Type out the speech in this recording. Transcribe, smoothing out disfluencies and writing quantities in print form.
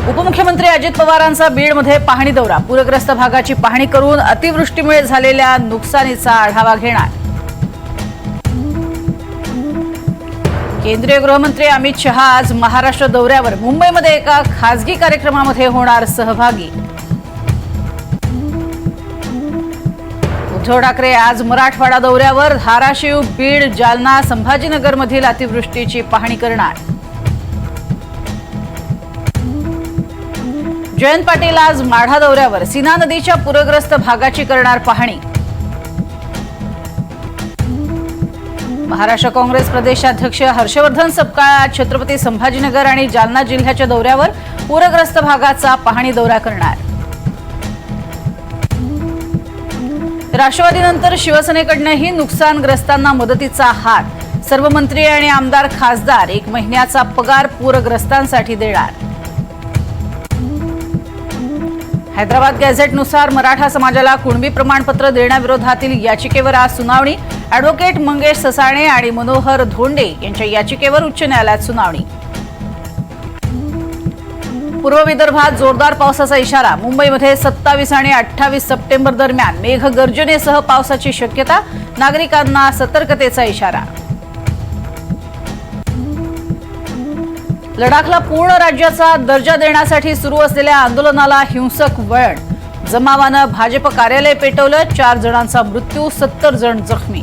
उपमुख्यमंत्री अजित पवारांचा बीडमध्ये पाहणी दौरा। पूरग्रस्त भागाची पाहणी करून अतिवृष्टीमुळे झालेल्या नुकसानीचा आढावा घेणार। केंद्रीय गृहमंत्री अमित शहा आज महाराष्ट्र दौऱ्यावर। मुंबईमध्ये एका खासगी कार्यक्रमामध्ये होणार सहभागी। उद्धव ठाकरे आज मराठवाडा दौऱ्यावर। धाराशिव, बीड, जालना, संभाजीनगरमधील अतिवृष्टीची पाहणी करणार। जयंत पाटील आज माढा दौऱ्यावर। सीना नदीच्या पूरग्रस्त भागाची करणार पाहणी। महाराष्ट्र काँग्रेस प्रदेशाध्यक्ष हर्षवर्धन सपकाळ छत्रपती संभाजीनगर आणि जालना जिल्ह्याच्या दौऱ्यावर। पूरग्रस्त भागाचा पाहणी दौरा करणार। राष्ट्रवादीनंतर शिवसेनेकडूनही नुकसानग्रस्तांना मदतीचा हात। सर्व मंत्री आणि आमदार खासदार 1 महिन्याचा पगार पूरग्रस्तांसाठी देणार। हैदराबाद गॅझेटनुसार मराठा समाजाला कुणबी प्रमाणपत्र देण्याविरोधातील याचिकेवर आज सुनावणी। ॲडव्होकेट मंगेश ससाणे आणि मनोहर धोंडे यांच्या याचिकेवर उच्च न्यायालयात सुनावणी। पूर्व विदर्भात जोरदार पावसाचा इशारा। मुंबईमध्ये 27 आणि 28 सप्टेंबर दरम्यान मेघगर्जनेसह पावसाची शक्यता। नागरिकांना सतर्कतेचा इशारा। लडाखला पूर्ण राज्याचा दर्जा देण्यासाठी सुरू असलेल्या आंदोलनाला हिंसक वळण। जमावानं भाजप कार्यालय पेटवलं। 4 जणांचा मृत्यू, 70 जण जखमी।